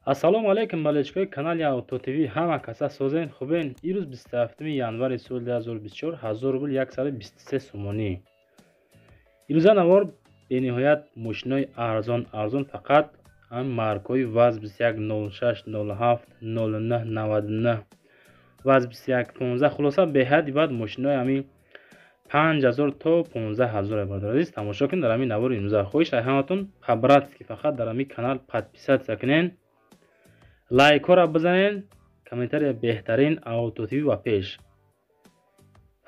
ассалому алайкум балечкои канали Auto TV. Ҳама каса созен хубен. Ирӯз 27 январи соли 2024 1000 рубл 123 сомонӣ. ирӯза навор бениҳоят мошинои арзон фақат ҳам маркаҳои ВАЗ 21 06 07 09 99 ВАЗ 21 15 хулоса беҳади баъд мошинои ҳамин 5000 то 15000 бардор азиз тамошо кунед дар ҳамин навори имрӯза. хоҳиш аз ҳаматон хабар аст ки фақат дар ҳамин канал подписатсия кунед, лайкҳоро бизанед, комментария беҳтарин Auto TV ва пеш.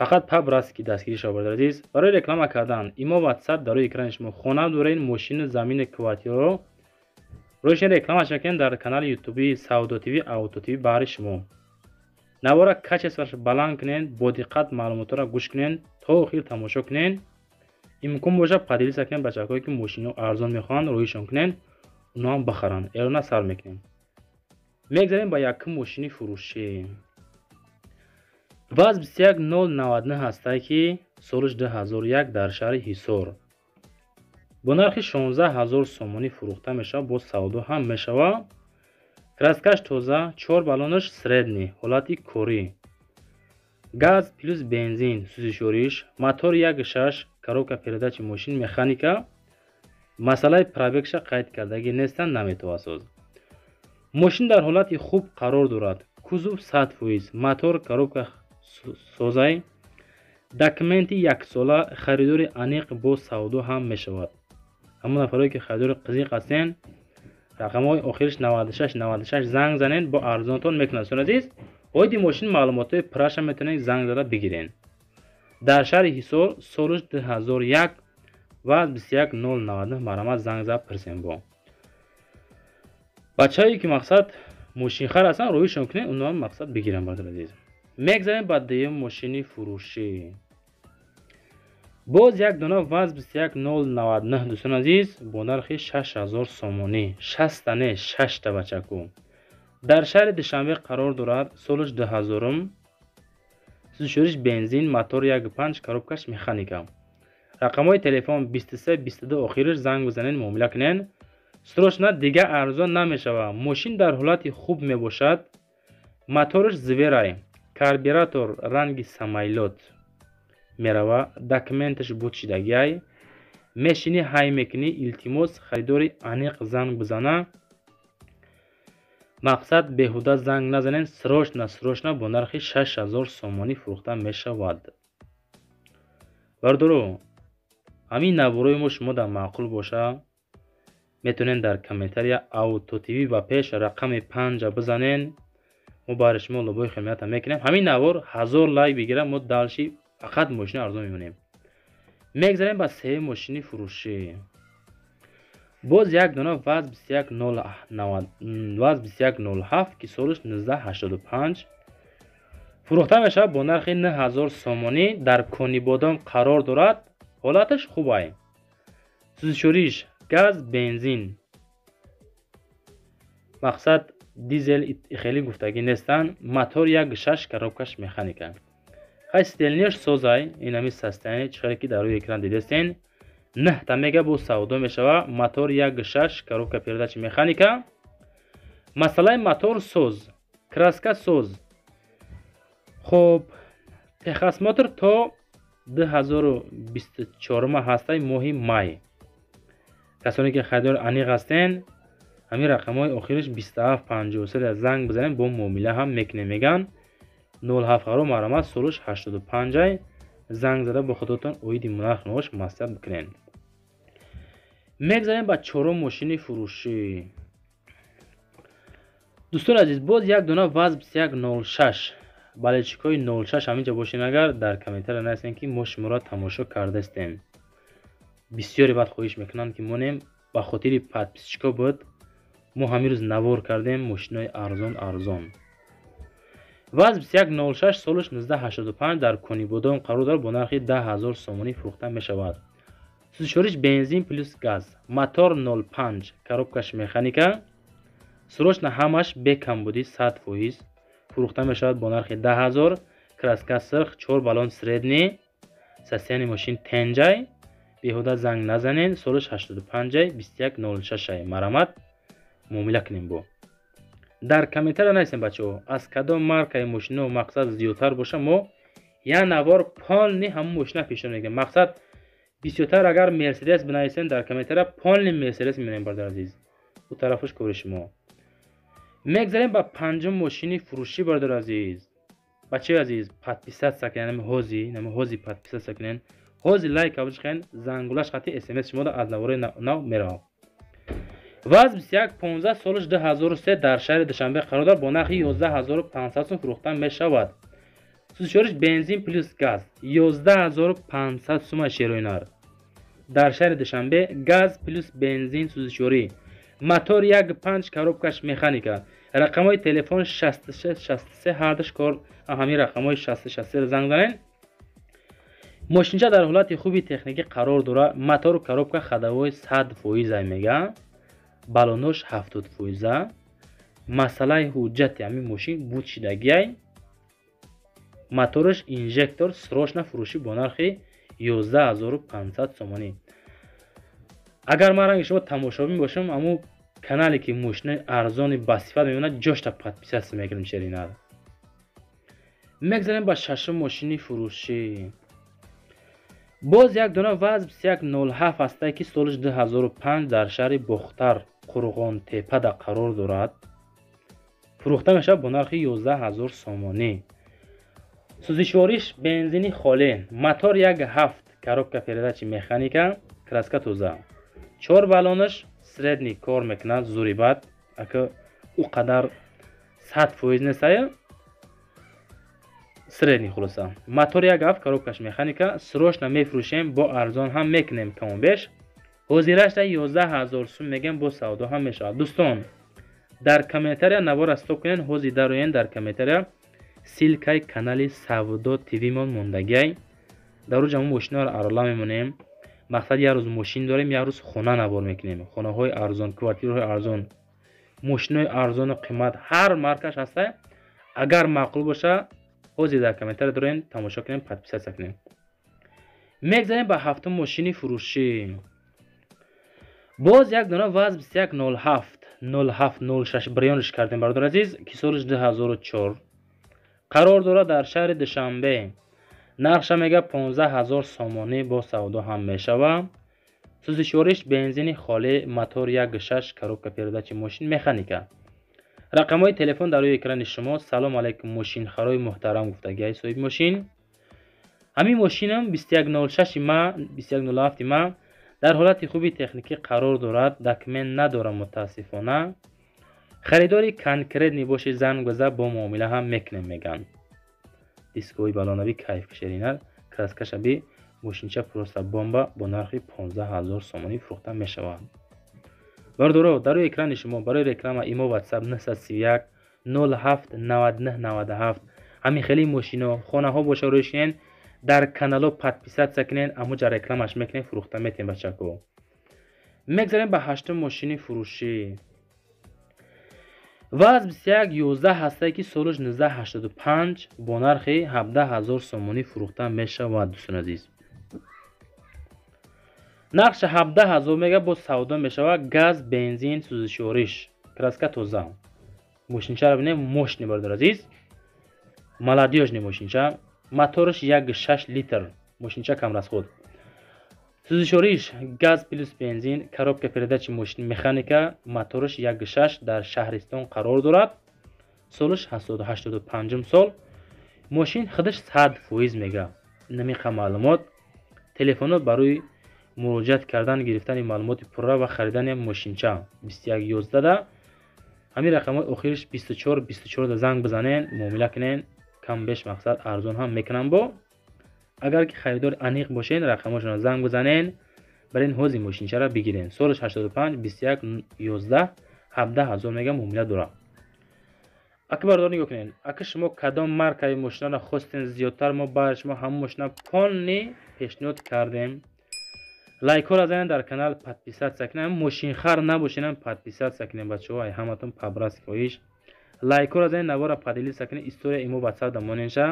фақат пабр аст ки дастгирӣ шавад бардор азиз. барои реклама кардан имо WhatsApp дар рӯи экрани шумо хона доред, мошину замини квартираро рӯшен реклама шакен дар канали YouTube Saudo TV Auto TV баҳри шумо. навора качестваш баланд кунед, бо диққат маълумотро гӯш кунед, то охир тамошо кунед. имкон боша падилиса кунед бачакҳое ки мошино арзон мехоҳанд, рӯишон кунед, онҳо ҳам бахаранд. эрона сар мекунем. мегзарем ба якум мошини фурӯшӣ. ВАЗ 21099 ҳастае ки соли 2001 дар шаҳри Ҳисор бо нархи 16000 сомонӣ фурӯхта мешавад. бо савдо ҳам мешавад. краскаш тоза, 4 баллонаш средний, ҳолати корӣ, газ плюс бензин, сӯзишвориш, мотор 1.6, коробка передачи мошин механика. масъалаи пробегша қайд кардагӣ нестанд, наметавонад соз. мошин дар ҳолати хуб қарор дорад. кузов 100%, мотор, коробка созай, документи яксола, харидори аниқ бо савдо ҳам мешавад. ҳамон нафаре ки харидори қизиқ ҳастен, рақамҳои охириш 96 занг занед, бо арзонтон мекунад. азиз, оиди мошин маълумотҳои праша метавонед занг зада бигиред. дар шаҳри Ҳисор соли 2001 ВАЗ 21099 марамат занг зада пирсем. бо бачаҳое ки мақсад мошинхар ҳастанд, рӯишон кунед, онҳо ҳам мақсад бигиранд бардор азиз. мегзарем ба дуюм мошини фурӯшӣ. боз як дона ВАЗ 21099 дӯстон азиз, бо нархи 6000 сомонӣ, 60 не 6 та бачаку. дар шаҳри Душанбе қарор дорад. соли 2000, сӯзишвориш бензин, мотор 1.5, коробкаш механика. рақамҳои телефон 23 22 охириш занг бизанед, муомила кунед. срочна дига арзон намешавад. мошин дар ҳолати хуб мебошад. моториш зверай, карбюратор ранги самайлот мерава, документаш будшидагиай, мешини ҳай мекунӣ, илтимос харидори аниқ занг бизана. мақсад беҳуда занг назанед, срочна бо нархи 6000 сомонӣ фурӯхта мешавад. бардоро ҳамин наворои мо шумо дар маъқул боша метавонед дар комментария Auto TV ва пеш рақами 5 бизанед. мо баҳри шумо лобои хидмата мекунем. ҳамин навор 1000 лайк бигира, мо далши фақат мошини арзон мемонем. мегзарем ба сеюм мошини фурӯшӣ. боз як дона ВАЗ 2107 ки солиш 1985 фурӯхта мешавад. бо нархи 9000 сомонӣ дар кони бодом қарор дорад. ҳолаташ хубай. сӯзишвориш газ, бензин. мақсад дизел хеле гуфтагӣ нестанд. мотор 1.6, коробкаш механика. стелнеш созай, ин ҳамин состояние чихеле ки дар рӯи экран дидестен. 9 та мега бо савдо мешавад. мотор 1.6, коробка передачи механика. масъалаи мотор соз, краска соз. хоб техосмотр то 2024 ҳастаи моҳи май. касоне ки харидори аниқ ҳастен, ҳамин рақамҳои охириш 2753 занг бизанем, бо муомила ҳам мекунем. меган 07 марамат солиш 85 занг зада бо худотон оиди нарх навош маслиҳат бикунед. мегзарем ба чорум мошини фурӯшӣ. дӯстон азиз, боз як дона ВАЗ 2106. балечикҳои 06 ҳаминҷа бошен, агар дар комментария нависен ки мо шуморо тамошо кардастем. бисёре баъд хоҳиш мекунанд ки монем ба хотири подписчикҳо буд мо ҳамин рӯз навор кардем мошинои арзон. ВАЗ 2106 солиш 1985 дар кони бодом қарор дорад. бо нархи 10000 сомонӣ фурӯхта мешавад. сӯзишвориш бензин плюс газ, мотор 05, коробкаш механика. срочна ҳамаш бекамбудӣ 100% фурӯхта мешавад. бо нархи 10000. краска сирх, 4 баллон средний, состояние мошин тенҷай. беҳуда занг назанед. солиш 85 2106 марамат муомила кунем. бо дар комментария нависем бачаҳо, аз кадом маркаи мошино мақсад зиёдтар боша, мо як навор полни ҳамон мошина пешниҳод мекунем. мақсад бисёртар агар мерседес бинависем дар комментария полни мерседес мемонем. бардор азиз, у тарафаш кори шумо. мегзарем ба панҷум мошини фурӯшӣ. бардор азиз, бачаи азиз, подписатсия кунен, ҳози подписатсия кунен, ҳози лайк авшихен, зангулаш хати смс шумо аз навораи нав меравад. ваз 21 солиш 2003 дар шаҳри Душанбе қарор дорад, бо нархи 11500 сум фурӯхта мешавад. сӯзишвориш бензин плюс газ 11500 сума шероинар. дар шаҳри Душанбе газ плюс бензин сӯзишворӣ. мотор 1.5 коробкаш механика. рақамҳои телефон 6663 ҳардаш кор ҳамин рақамҳои 6663 занг занен. мошинча дар ҳолати хуби техникӣ қарор дорад. мотору коробка ходовой 100% мега, балонош 70%. масъалаи ҳуҷҷати ҳамин мошин буд шидагиай. мотораш инжектор срочна фурӯшӣ бо нархи 11500 сомонӣ. агар ман ранги шумо тамошобин бошам, аммо канале ки мошинаи арзони басифат мемонад, ҷошта подписатсия мекунем шеринар. мегзарем ба шашум мошини фурӯшӣ. боз як дона ваз 2107 ҳастае ки солиш 2005 дар шаҳри бохтар қурғонтепада қарор дорад. фурӯхта мешавад бо нархи 11000 сомонӣ. сӯзишвориш бензини холе. мотор 1.7 коробка передачи механика, краска тоза. 4 балонаш средний кор мекунад, зурибат ака у қадар 100% нестая, средний хулоса. мотор 1.7 коробкаш механика, срочна мефурӯшем, бо арзон ҳам мекунем камонбеш. ҳозирашда 11000 сум мегем, бо савдо ҳам мешавад. дӯстон, дар комментария навора стоп кунен, ҳози дароен дар комментария силкаи канали Савдо ТВ мон мондагиай. дар рӯ ҷамъ мошинаро арала мемонем. мақсад як рӯз мошин дорем, як рӯз хона навор мекунем. хонаҳои арзон, квартираҳои арзон, мошинои арзону қимат ҳар маркаш ҳаста. агар маъқул боша, ҳозир дар комментария дорем, тамошо кунем, подписатсия кунем. мегзарем ба ҳафтум мошини фурӯшӣ. боз як дона ваз 2107 бирёниш кардем, бардор азиз, ки солиш 2004 қарор дорад дар шаҳри Душанбе. нархша мега 15000 сомонӣ, бо савдо ҳам мешава. сӯзишвориш бензини холе, мотор 1.6 коробка передачи мошин механика. рақамҳои телефон дар рӯи экрани шумо. салом алайкум мошинхарои муҳтарам, гуфтагиай соҳиби мошин. ҳамин мошинам 2107 ма дар ҳолати хуби техникӣ қарор дорад. документ надорам мутаассифона. харидори конкретни боши, занг биза, бо муомила ҳам мекунем меган. дискои балонави кайф кишеринар, краскашаби мошинча просто бомба, бо нархи 15000 сомонӣ фурӯхта мешавад. бардоро, дар рӯи экрани шумо барои реклама имо WhatsApp 931 07 99 97. ҳамин хели мошино, хонаҳо боша рӯиш кунен, дар канало подписатсия кунен, амуҷа рекламаш мекунен, фурӯхта метем бачако. мегзарем ба ҳаштум мошини фурӯшӣ. ваз 2111 ҳастае ки солиш 1985 бо нархи 17000 сомонӣ фурӯхта мешавад. дӯстон азиз, нархша 17000 мега, бо савдо мешавад. газ, бензин, сӯзишвориш, краска тоза. мошинчаро бинем, мощный, бардор азиз, молодёжный мошинча. мотораш 1.6 литр, мошинча камрасход. сӯзишвориш газ плюс бензин, коробка передачи мошин механика. мотораш 1.6 дар шаҳристон қарор дорад. солиш 85 сол. мошин худаш 100% мега. намиқа маълумот, телефонот барои муроҷиат кардан, гирифтани маълумоти пурра ва харидани мошинча 2111 да ҳамин рақамҳои охириш 24 да занг бизанен, муомила кунен, кам беш мақсад арзон ҳам мекунам. бо агар ки харидори аниқ бошен, рақамҳошонро занг бизанен, барин ҳози мошинчаро бигирен. солиш 85 2111 17000 мега муомила дорад. ака бардор нигоҳ кунед, ака шумо кадом маркаи мошинаро хостен зиёдтар, мо барои шумо ҳамон мошина полни пешниҳод кардем. лайкҳоро занед, дар канал подписатсия кунед. мошинхар набошенам, подписатсия кунед бачаҳо. ай ҳаматон пабрас коиш. лайкҳоро занед, навора падилиса кунед. история имо WhatsApp да моненша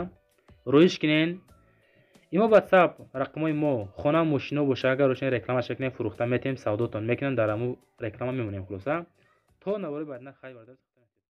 рӯиш кунед. имо WhatsApp рақамҳои мо, хона мошино боша, агар рошен рекламаш кунед, фурӯхта метем, савдотон мекунем, дар аму реклама мемонем. хулоса то навори баъдина, хай бардор.